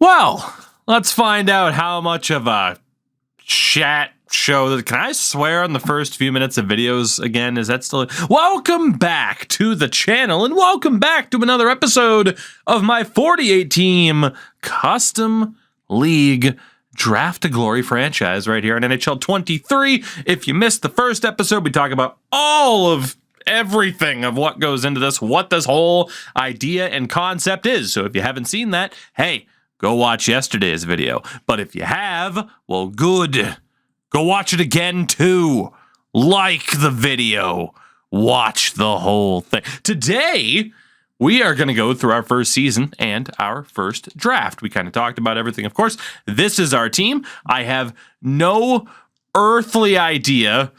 Well, let's find out how much of a chat show that. Can I swear on the first few minutes of videos again? Is that still? Welcome back to the channel and welcome back to another episode of my 48 team custom league Draft to Glory franchise right here on NHL 23. If you missed the first episode, we talk about all of everything of what goes into this, what this whole idea and concept is. So if you haven't seen that, hey, go watch yesterday's video. But if you have, well, good. Go watch it again, too. Like the video. Watch the whole thing. Today, we are going to go through our first season and our first draft. We kind of talked about everything, of course. This is our team. I have no earthly idea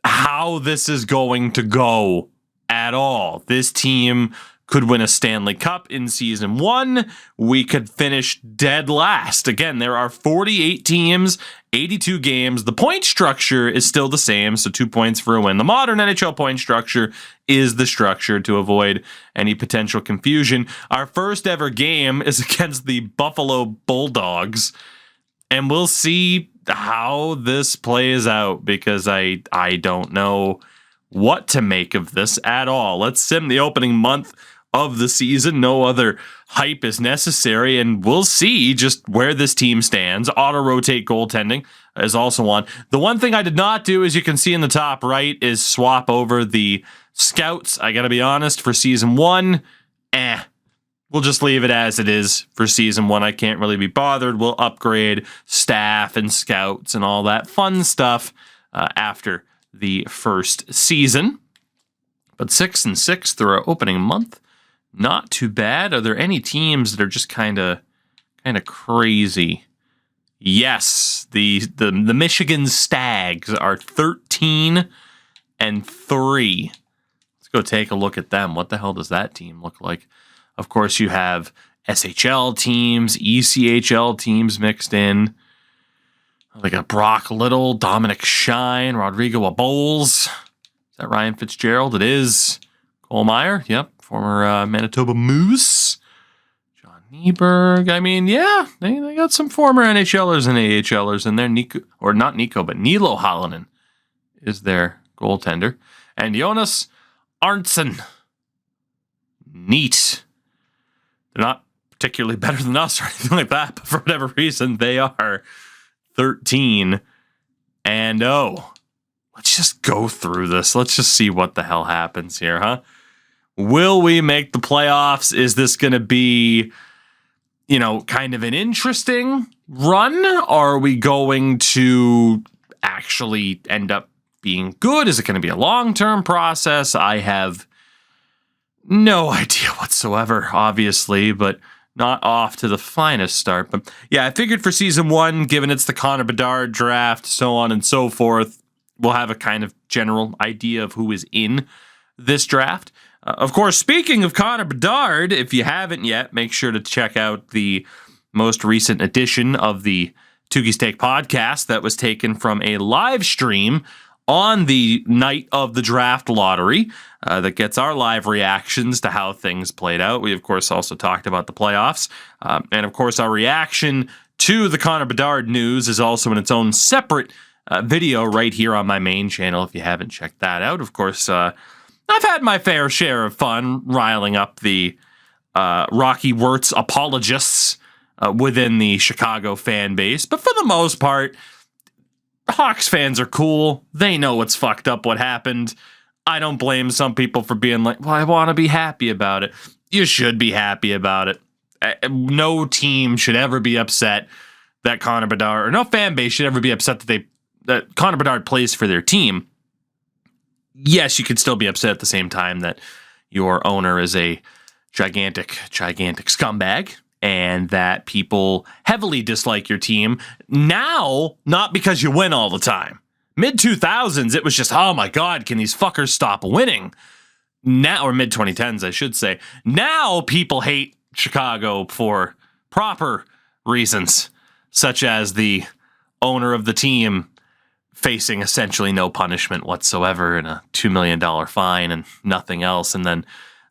how this is going to go at all. This team could win a Stanley Cup in season 1. We could finish dead last. Again, there are 48 teams, 82 games. The point structure is still the same, so 2 points for a win. The modern NHL point structure is the structure to avoid any potential confusion. Our first ever game is against the Buffalo Bulldogs, and we'll see how this plays out because I don't know what to make of this at all. Let's sim the opening month of the season. No other hype is necessary, and we'll see just where this team stands. Auto-rotate goaltending is also on. The one thing I did not do, as you can see in the top right, is swap over the scouts. I gotta be honest, for season 1, we'll just leave it as it is for season 1. I can't really be bothered. We'll upgrade staff and scouts and all that fun stuff after the first season. But 6-6 through our opening month. Not too bad. Are there any teams that are just kind of crazy? Yes, the Michigan Stags are 13-3. Let's go take a look at them. What the hell does that team look like? Of course, you have SHL teams, ECHL teams mixed in. They got Brock Little, Dominic Shine, Rodrigo Aboles. Is that Ryan Fitzgerald? It is. Cole Meyer, yep. Former Manitoba Moose. John Nieberg. I mean, yeah, they got some former NHLers and AHLers in there. Nilo Halonen is their goaltender. And Jonas Arntzen. Neat. They're not particularly better than us or anything like that, but for whatever reason, they are 13-0. Let's just go through this. Let's just see what the hell happens here, huh? Will we make the playoffs? Is this going to be, kind of an interesting run? Are we going to actually end up being good? Is it going to be a long-term process? I have no idea whatsoever, obviously, but not off to the finest start. But yeah, I figured for season 1, given it's the Connor Bedard draft, so on and so forth, we'll have a kind of general idea of who is in this draft. Of course, speaking of Connor Bedard, if you haven't yet, make sure to check out the most recent edition of the Tukey's Take podcast that was taken from a live stream on the night of the draft lottery that gets our live reactions to how things played out. We, of course, also talked about the playoffs. And, of course, our reaction to the Connor Bedard news is also in its own separate video right here on my main channel if you haven't checked that out. Of course, I've had my fair share of fun riling up the Rocky Wirtz apologists within the Chicago fan base. But for the most part, Hawks fans are cool. They know what's fucked up, what happened. I don't blame some people for being like, well, I want to be happy about it. You should be happy about it. No team should ever be upset that Connor Bedard, or no fan base should ever be upset that Connor Bedard plays for their team. Yes, you could still be upset at the same time that your owner is a gigantic scumbag and that people heavily dislike your team. Now, not because you win all the time. Mid-2000s, it was just, oh my God, can these fuckers stop winning? Now, or mid-2010s, I should say. Now, people hate Chicago for proper reasons, such as the owner of the team facing essentially no punishment whatsoever and a $2 million fine and nothing else. And then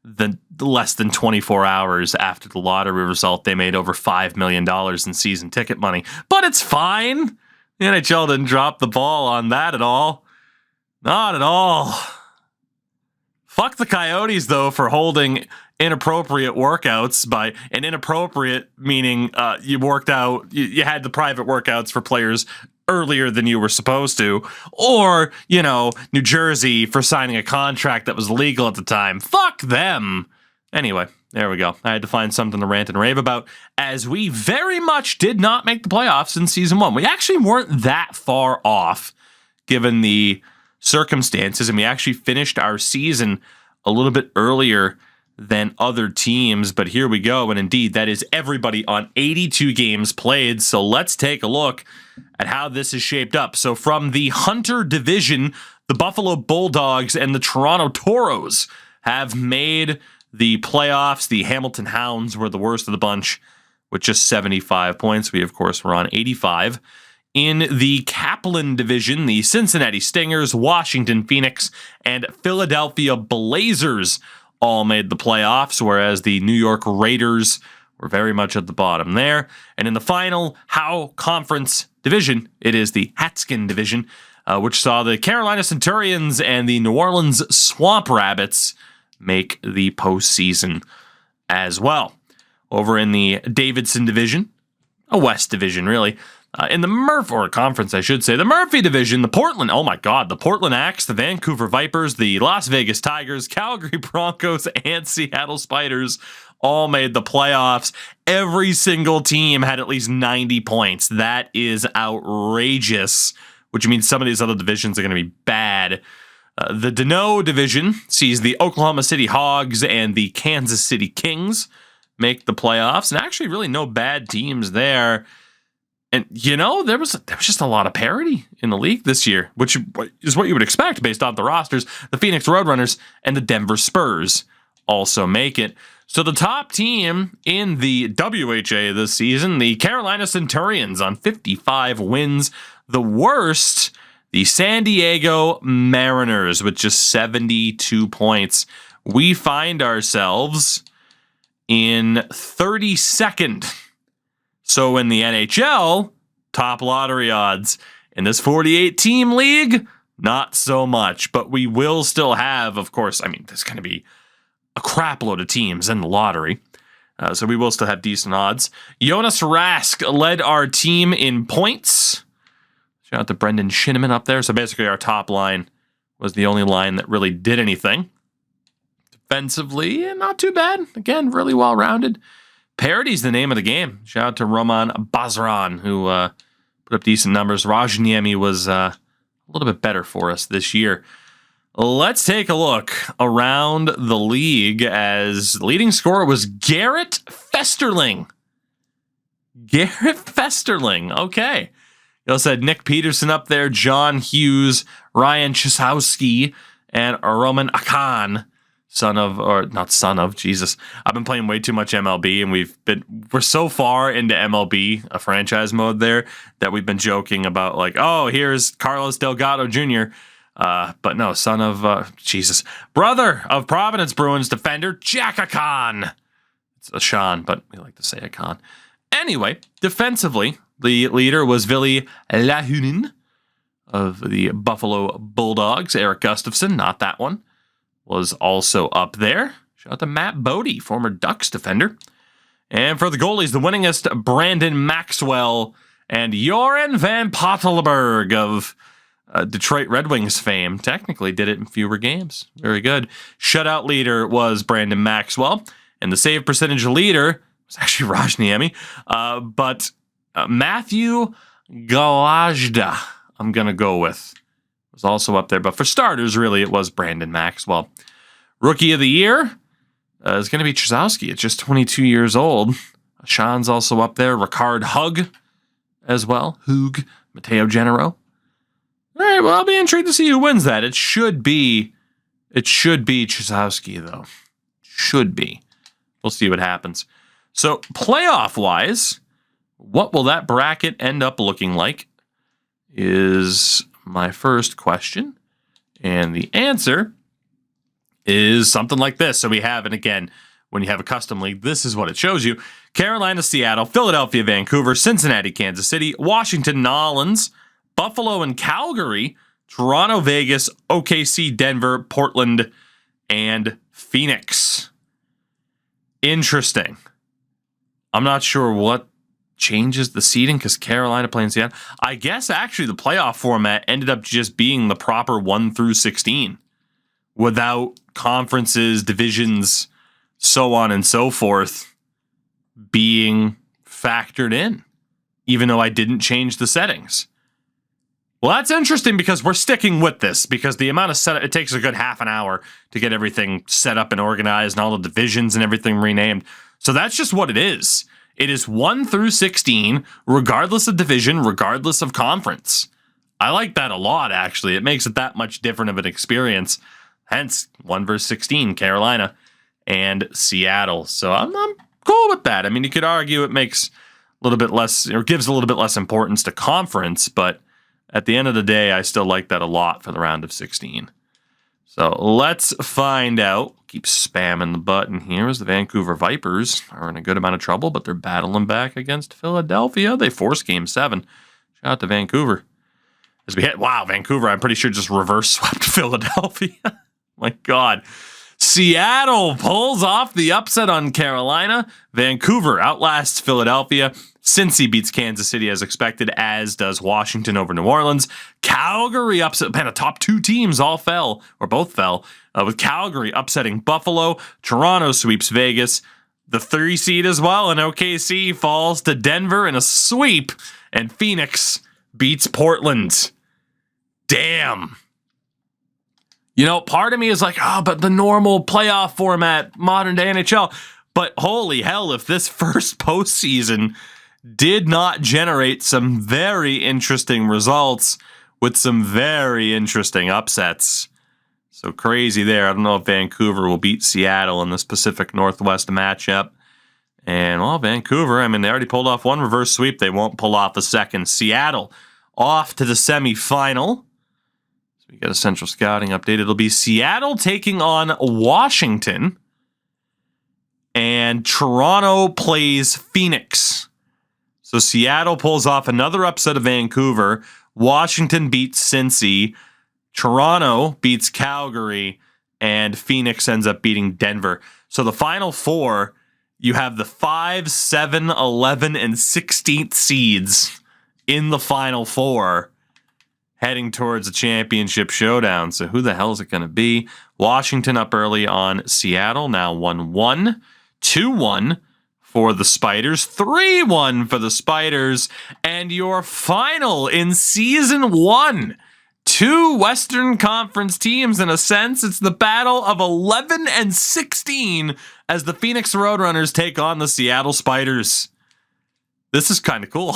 less than 24 hours after the lottery result, they made over $5 million in season ticket money. But it's fine. The NHL didn't drop the ball on that at all. Not at all. Fuck the Coyotes, though, for holding inappropriate workouts by an inappropriate meaning you worked out, you had the private workouts for players earlier than you were supposed to, or, New Jersey for signing a contract that was legal at the time. Fuck them. Anyway, there we go. I had to find something to rant and rave about, as we very much did not make the playoffs in season 1. We actually weren't that far off, given the circumstances, and we actually finished our season a little bit earlier than other teams, but here we go, and indeed, that is everybody on 82 games played, so let's take a look at how this is shaped up. So from the Hunter division, the Buffalo Bulldogs and the Toronto Toros have made the playoffs. The Hamilton Hounds were the worst of the bunch with just 75 points. We, of course, were on 85. In the Kaplan division, the Cincinnati Stingers, Washington Phoenix, and Philadelphia Blazers all made the playoffs, whereas the New York Raiders were very much at the bottom there. And in the final Howe Conference division, it is the Hatskin division, which saw the Carolina Centurions and the New Orleans Swamp Rabbits make the postseason as well. Over in the Davidson division, a West division really, in the Conference, I should say, the Murphy division, the Portland Axe, the Vancouver Vipers, the Las Vegas Tigers, Calgary Broncos, and Seattle Spiders all made the playoffs. Every single team had at least 90 points. That is outrageous, which means some of these other divisions are going to be bad. The Dano division sees the Oklahoma City Hogs and the Kansas City Kings make the playoffs, and actually really no bad teams there. And, there was just a lot of parity in the league this year, which is what you would expect based off the rosters. The Phoenix Roadrunners and the Denver Spurs also make it. So the top team in the WHA this season, the Carolina Centurions on 55 wins. The worst, the San Diego Mariners with just 72 points. We find ourselves in 32nd. So in the NHL, top lottery odds. In this 48-team league, not so much. But we will still have, of course, there's going to be a crap load of teams in the lottery. So we will still have decent odds. Jonas Rask led our team in points. Shout out to Brendan Shinneman up there. So basically our top line was the only line that really did anything. Defensively, not too bad. Again, really well-rounded. Parity's the name of the game. Shout out to Roman Bazran, who put up decent numbers. Rajniemi was a little bit better for us this year. Let's take a look around the league, as leading scorer was Garrett Festerling. Okay. You also had Nick Peterson up there, John Hughes, Ryan Chisowski, and Roman Akan. Jesus. I've been playing way too much MLB, and we're so far into MLB, a franchise mode there, that we've been joking about here's Carlos Delgado Jr., but no, brother of Providence Bruins defender, Jack Akan. It's a Sean, but we like to say Akan. Anyway, defensively, the leader was Ville Lahunin of the Buffalo Bulldogs. Eric Gustafson, not that one, was also up there. Shout out to Matt Bodie, former Ducks defender. And for the goalies, the winningest, Brandon Maxwell and Joran van Pottelberg of Detroit Red Wings fame. Technically did it in fewer games. Very good. Shutout leader was Brandon Maxwell. And the save percentage leader was actually Rajniemi. But Matthew Galajda, I'm going to go with, was also up there. But for starters, really, it was Brandon Maxwell. Rookie of the year is going to be Chisowski at just 22 years old. Sean's also up there. Ricard Hug as well. Hug. Matteo Genero. All right, well, I'll be intrigued to see who wins that. It should be Chisowski, though. Should be. We'll see what happens. So, playoff-wise, what will that bracket end up looking like is my first question. And the answer is something like this. So we have, and again, when you have a custom league, this is what it shows you. Carolina, Seattle, Philadelphia, Vancouver, Cincinnati, Kansas City, Washington, Nolans, Buffalo, and Calgary, Toronto, Vegas, OKC, Denver, Portland, and Phoenix. Interesting. I'm not sure what changes the seeding because Carolina playing Seattle. I guess actually the playoff format ended up just being the proper 1 through 16 without conferences, divisions, so on and so forth being factored in, even though I didn't change the settings. Well, that's interesting because we're sticking with this because the amount of setup, it takes a good half an hour to get everything set up and organized and all the divisions and everything renamed. So that's just what it is. It is 1 through 16, regardless of division, regardless of conference. I like that a lot, actually. It makes it that much different of an experience. Hence, 1 versus 16, Carolina and Seattle. So I'm cool with that. I mean, you could argue it makes a little bit less, or gives a little bit less importance to conference, but at the end of the day, I still like that a lot for the round of 16. So let's find out. Keep spamming the button here as the Vancouver Vipers are in a good amount of trouble, but they're battling back against Philadelphia. They forced Game 7. Shout out to Vancouver. As we hit, wow, Vancouver, I'm pretty sure just reverse swept Philadelphia. My God. Seattle pulls off the upset on Carolina. Vancouver outlasts Philadelphia. Cincy beats Kansas City as expected, as does Washington over New Orleans. Calgary upset, man, the top 2 teams all fell, or both fell, with Calgary upsetting Buffalo. Toronto sweeps Vegas. The 3 seed as well, and OKC falls to Denver in a sweep, and Phoenix beats Portland. Damn. You know, part of me is like, but the normal playoff format, modern day NHL. But holy hell, if this first postseason did not generate some very interesting results with some very interesting upsets. So crazy there. I don't know if Vancouver will beat Seattle in this Pacific Northwest matchup. And, well, Vancouver, I mean, they already pulled off 1 reverse sweep. They won't pull off the second. Seattle off to the semifinal. We get a central scouting update. It'll be Seattle taking on Washington, and Toronto plays Phoenix. So Seattle pulls off another upset of Vancouver. Washington beats Cincy. Toronto beats Calgary, and Phoenix ends up beating Denver. So the final 4, you have the 5, 7, 11, and 16th seeds in the final 4. Heading towards a championship showdown. So who the hell is it going to be? Washington up early on Seattle. Now 1-1. 2-1 for the Spiders. 3-1 for the Spiders. And your final in Season 1. 2 Western Conference teams. In a sense, it's the battle of 11 and 16 as the Phoenix Roadrunners take on the Seattle Spiders. This is kind of cool.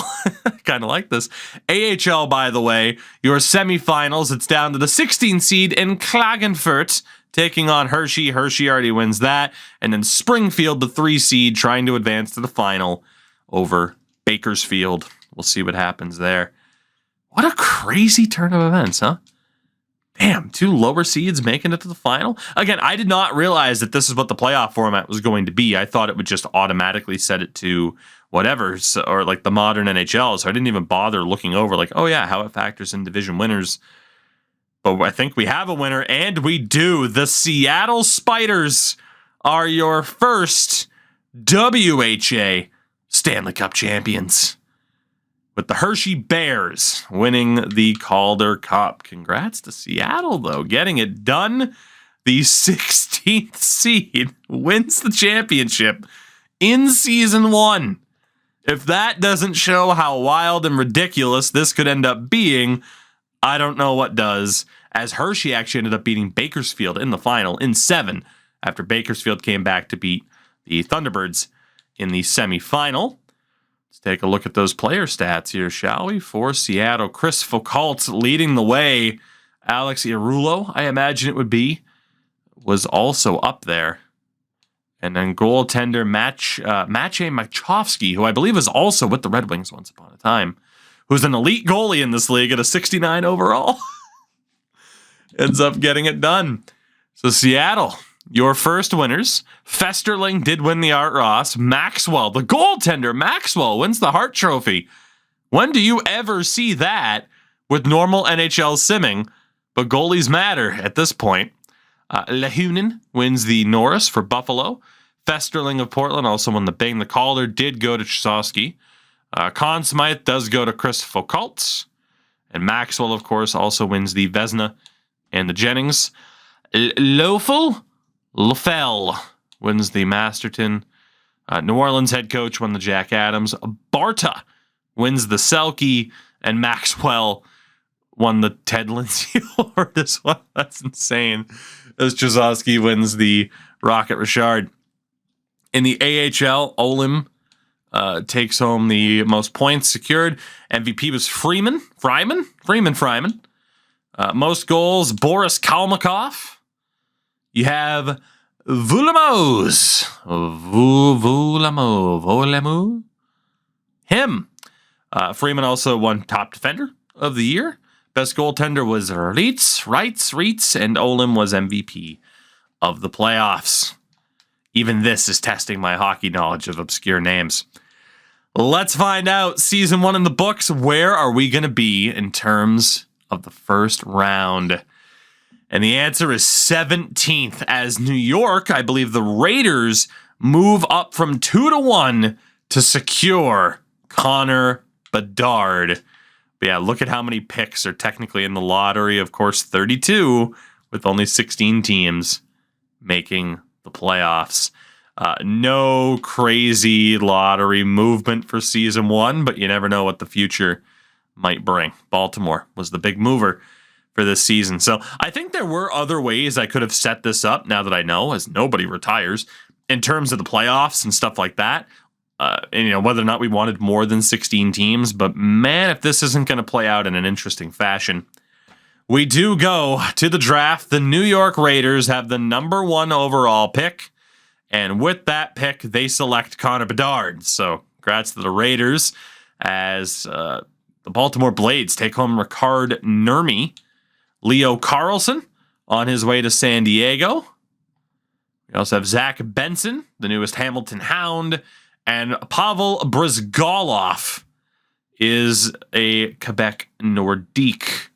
Kind of like this. AHL, by the way, your semifinals, it's down to the 16 seed in Klagenfurt taking on Hershey. Hershey already wins that. And then Springfield, the 3 seed, trying to advance to the final over Bakersfield. We'll see what happens there. What a crazy turn of events, huh? Damn, 2 lower seeds making it to the final. Again, I did not realize that this is what the playoff format was going to be. I thought it would just automatically set it to whatever, or like the modern NHL. So I didn't even bother looking over like, oh yeah, how it factors in division winners. But I think we have a winner, and we do. The Seattle Spiders are your first WHA Stanley Cup champions, with the Hershey Bears winning the Calder Cup. Congrats to Seattle, though, getting it done. The 16th seed wins the championship in Season 1. If that doesn't show how wild and ridiculous this could end up being, I don't know what does, as Hershey actually ended up beating Bakersfield in the final in 7 after Bakersfield came back to beat the Thunderbirds in the semifinal. Let's take a look at those player stats here, shall we? For Seattle, Chris Foucault leading the way. Alex Irulo, I imagine it would be, was also up there. And then goaltender Maciej Machowski, who I believe is also with the Red Wings once upon a time, who's an elite goalie in this league at a 69 overall, ends up getting it done. So So Seattle, your first winners. Festerling did win the Art Ross. Maxwell, the goaltender, Maxwell wins the Hart Trophy. When do you ever see that with normal NHL simming? But goalies matter at this point. Lehunen wins the Norris for Buffalo. Festerling of Portland also won the Bing. The Calder did go to Chisovsky. Conn Smythe does go to Chris Foucault. And Maxwell, of course, also wins the Vezina and the Jennings. Lofel wins the Masterton. New Orleans head coach won the Jack Adams. Barta wins the Selke. And Maxwell won the Ted Lindsay Award as well. That's insane. As Chisovsky wins the Rocket Richard. In the AHL, Olim takes home the most points secured. MVP was Freeman. Most goals, Boris Kalmykov. You have Volemu. Him. Freeman also won top defender of the year. Best goaltender was Reitz, and Olim was MVP of the playoffs. Even this is testing my hockey knowledge of obscure names. Let's find out. Season 1 in the books. Where are we going to be in terms of the first round? And the answer is 17th, as New York, I believe the Raiders, move up from 2-1 to secure Connor Bedard. But yeah, look at how many picks are technically in the lottery. Of course, 32, with only 16 teams making the playoffs. No crazy lottery movement for season 1, but you never know what the future might bring. Baltimore was the big mover for this season. So I think there were other ways I could have set this up, now that I know, as nobody retires, in terms of the playoffs and stuff like that. And whether or not we wanted more than 16 teams. But man, if this isn't going to play out in an interesting fashion. We do go to the draft. The New York Raiders have the number 1 overall pick. And with that pick, they select Connor Bedard. So congrats to the Raiders, as the Baltimore Blades take home Ricard Nurmi. Leo Carlson on his way to San Diego. We also have Zach Benson, the newest Hamilton Hound. And Pavel Brizgalov is a Quebec Nordique.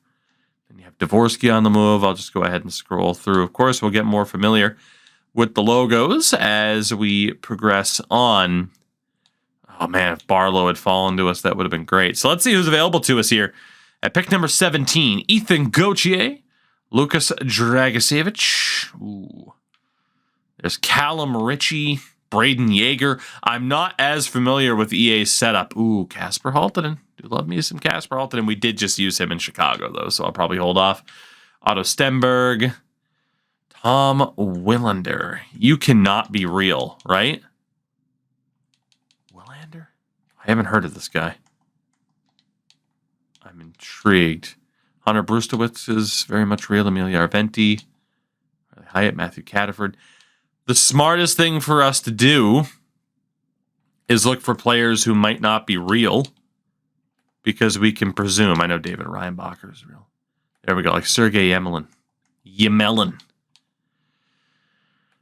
Then you have Dvorsky on the move. I'll just go ahead and scroll through. Of course, we'll get more familiar with the logos as we progress on. Oh man, if Barlow had fallen to us, that would have been great. So let's see who's available to us here. At pick number 17, Ethan Gauthier, Lucas Dragicevic. Ooh. There's Callum Ritchie, Braden Yeager. I'm not as familiar with EA's setup. Ooh, Casper Haltinen. Do love me some Casper Haltinen. We did just use him in Chicago, though, so I'll probably hold off. Otto Stenberg. Tom Willander. You cannot be real, right? Willander? I haven't heard of this guy. I'm intrigued. Hunter Brustowitz is very much real. Amelia Arventi. Hyatt, Matthew Cataford. The smartest thing for us to do is look for players who might not be real, because we can presume. I know David Reinbacher is real. There we go, like Sergei Yemelin.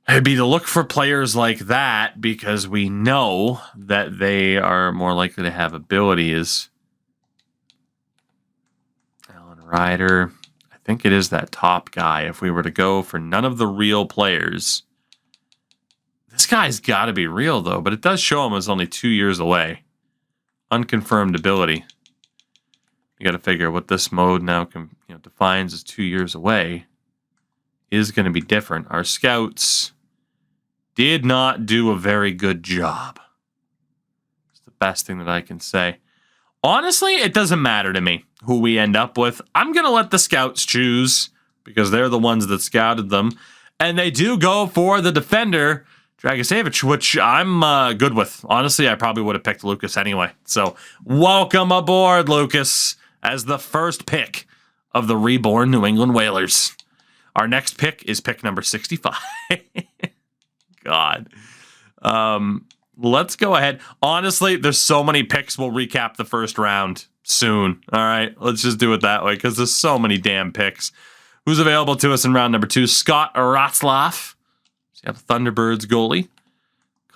It'd be to look for players like that, because we know that they are more likely to have abilities. Alan Ryder. I think it is that top guy. If we were to go for none of the real players, this guy's got to be real, though, but it does show him as only 2 years away. Unconfirmed ability. You got to figure what this mode now defines as 2 years away is going to be different. Our scouts did not do a very good job. It's the best thing that I can say. Honestly, it doesn't matter to me who we end up with. I'm going to let the scouts choose, because they're the ones that scouted them. And they do go for the defender, Dragicevic, which I'm good with. Honestly, I probably would have picked Lucas anyway. So welcome aboard, Lucas, as the first pick of the reborn New England Whalers. Our next pick is pick number 65. God. Let's go ahead. Honestly, there's so many picks. We'll recap the first round soon. All right, let's just do it that way, because there's so many damn picks. Who's available to us in round number 2? Scott Ratzlaff, Seattle Thunderbirds goalie.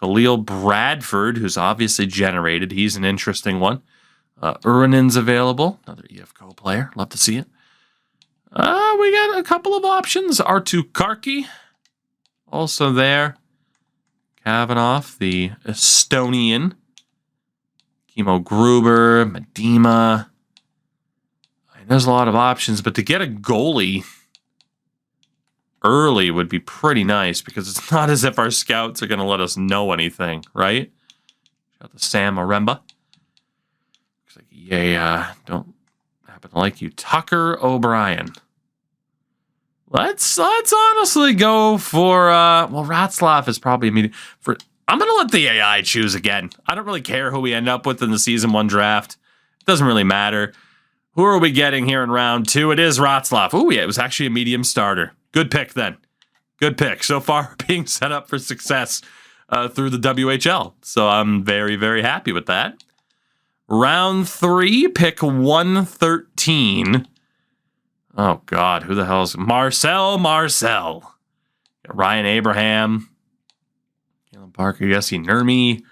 Khalil Bradford, who's obviously generated. He's an interesting one. Urinen's available. Another EFCO player. Love to see it. We got a couple of options. Artu Karki, also there. Kavanaugh, the Estonian. Kimo Gruber, Medema. There's a lot of options, but to get a goalie early would be pretty nice because it's not as if our scouts are going to let us know anything, right? Got the Sam Aremba. Looks like don't happen to like you. Tucker O'Brien. Let's honestly go for Ratzlaff is probably immediate for. I'm going to let the AI choose again. I don't really care who we end up with in the season 1 draft. It doesn't really matter. Who are we getting here in round 2? It is Ratzlaff. Oh, yeah, it was actually a medium starter. Good pick then. Good pick. So far, being set up for success through the WHL. So I'm very, very happy with that. Round 3, pick 113. Oh, God, who the hell is Marcel? Ryan Abraham. Kalen Parker, Jesse Nurmi.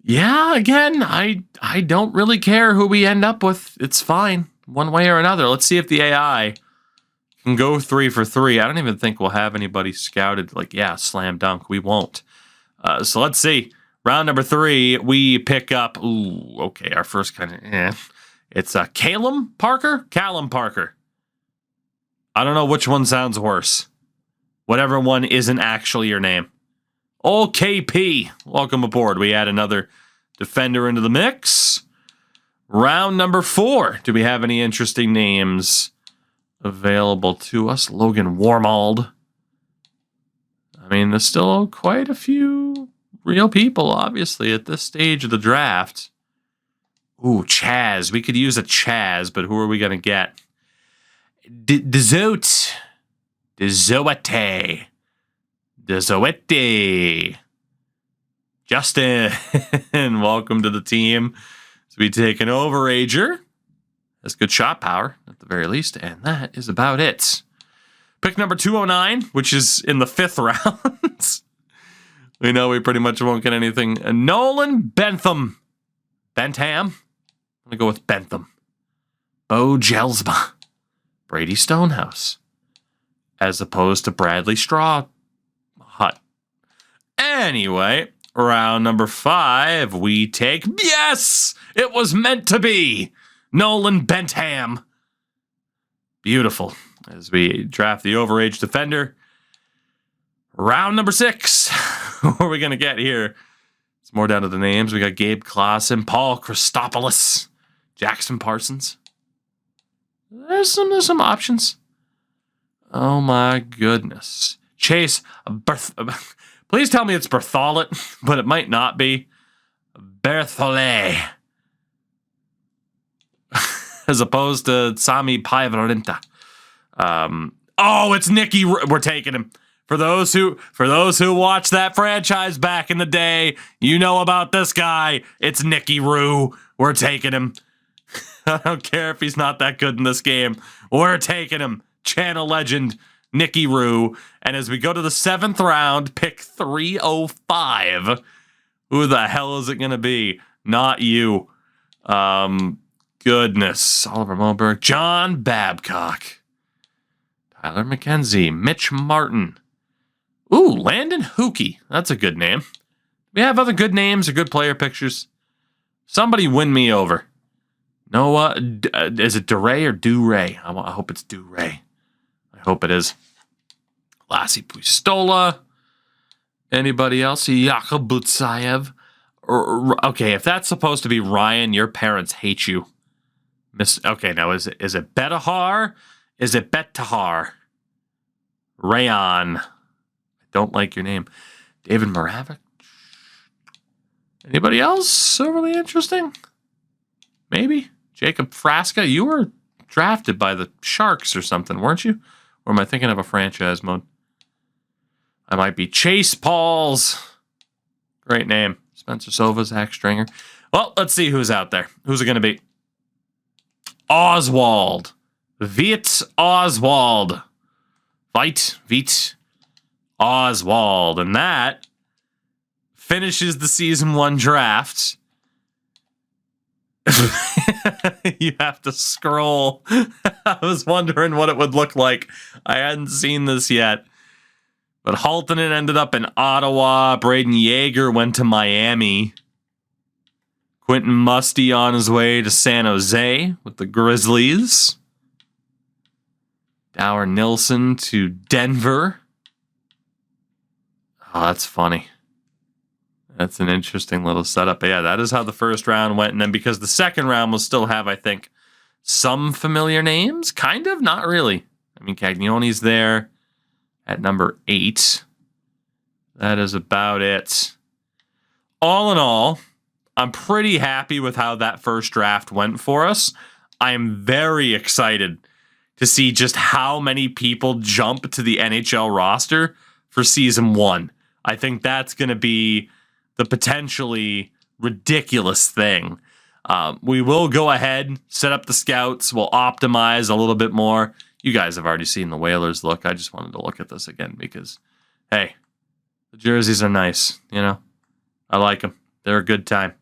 Yeah, again, I don't really care who we end up with. It's fine, one way or another. Let's see if the AI can go 3 for 3. I don't even think we'll have anybody scouted like, yeah, slam dunk. We won't. So let's see. Round number 3, we pick up. Ooh, okay, our first kind of. It's Callum Parker. I don't know which one sounds worse. Whatever one isn't actually your name. Old KP, welcome aboard. We add another defender into the mix. Round number 4. Do we have any interesting names available to us? Logan Warmald. I mean, there's still quite a few real people, obviously, at this stage of the draft. Ooh, Chaz. We could use a Chaz, but who are we going to get? Dezoete. Justin, welcome to the team. So we take an overager. That's good shot power, at the very least. And that is about it. Pick number 209, which is in the 5th round. We know we pretty much won't get anything. Nolan Bentham. I'm going to go with Bentham. Bo Jelsma. Brady Stonehouse. As opposed to Bradley Straw Hut. Anyway, round number 5, we take, yes, it was meant to be, Nolan Bentham. Beautiful. As we draft the overage defender. Round number 6, what are we going to get here? It's more down to the names. We got Gabe Klassen, Paul Christopoulos, Jackson Parsons. There's some options. Oh my goodness. Chase, please tell me it's Berthollet, but it might not be. Berthollet. As opposed to Sami Paivarinta. Oh, it's Nicky. We're taking him. For those who watched that franchise back in the day, you know about this guy. It's Nicky Rue. We're taking him. I don't care if he's not that good in this game. We're taking him. Channel legend, Nicky Rue. And as we go to the 7th round, pick 305. Who the hell is it going to be? Not you. Goodness. Oliver Moberg. John Babcock. Tyler McKenzie. Mitch Martin. Ooh, Landon Hookey. That's a good name. We have other good names or good player pictures. Somebody win me over. Noah, is it DeRay or DuRay? I hope it's DuRay. I hope it is. Lassie Puistola. Anybody else? Jakub Butsayev. Okay, if that's supposed to be Ryan, your parents hate you. Okay, now is it Betahar? Is it Betahar? Rayon. I don't like your name. David Moravec. Anybody else overly interesting? Maybe. Jacob Frasca. You were drafted by the Sharks or something, weren't you? Or am I thinking of a franchise mode? I might be Chase Pauls. Great name. Spencer Sova, Zach Stringer. Well, let's see who's out there. Who's it going to be? Oswald. Viet Oswald. Viet Oswald. And that finishes the season 1 draft. You have to scroll. I was wondering what it would look like. I hadn't seen this yet. But Haltonen ended up in Ottawa. Braden Yeager went to Miami. Quentin Musty on his way to San Jose with the Grizzlies. Dower Nilsson to Denver. Oh, that's funny. That's an interesting little setup. But yeah, that is how the first round went. And then because the second round will still have, I think, some familiar names. Kind of, not really. I mean, Cagnoni's there at number 8. That is about it. All in all, I'm pretty happy with how that first draft went for us. I am very excited to see just how many people jump to the NHL roster for season 1. I think that's going to be the potentially ridiculous thing. We will go ahead, set up the scouts. We'll optimize a little bit more. You guys have already seen the Whalers look. I just wanted to look at this again because, hey, the jerseys are nice. You know, I like them. They're a good time.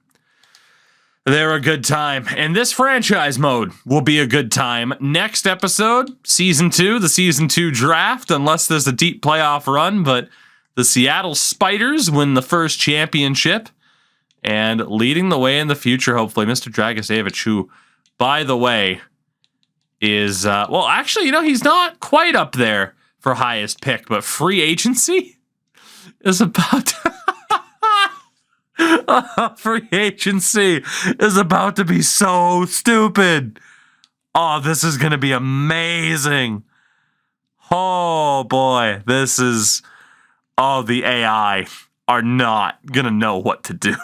They're a good time. And this franchise mode will be a good time. Next episode, Season 2, the Season 2 draft, unless there's a deep playoff run. But the Seattle Spiders win the first championship. And leading the way in the future, hopefully, Mr. Dragisevich, who, by the way, is, well, actually, you know, he's not quite up there for highest pick, but free agency is about to... Free agency is about to be so stupid. Oh, this is going to be amazing. Oh, boy. This is... Oh, the AI are not going to know what to do.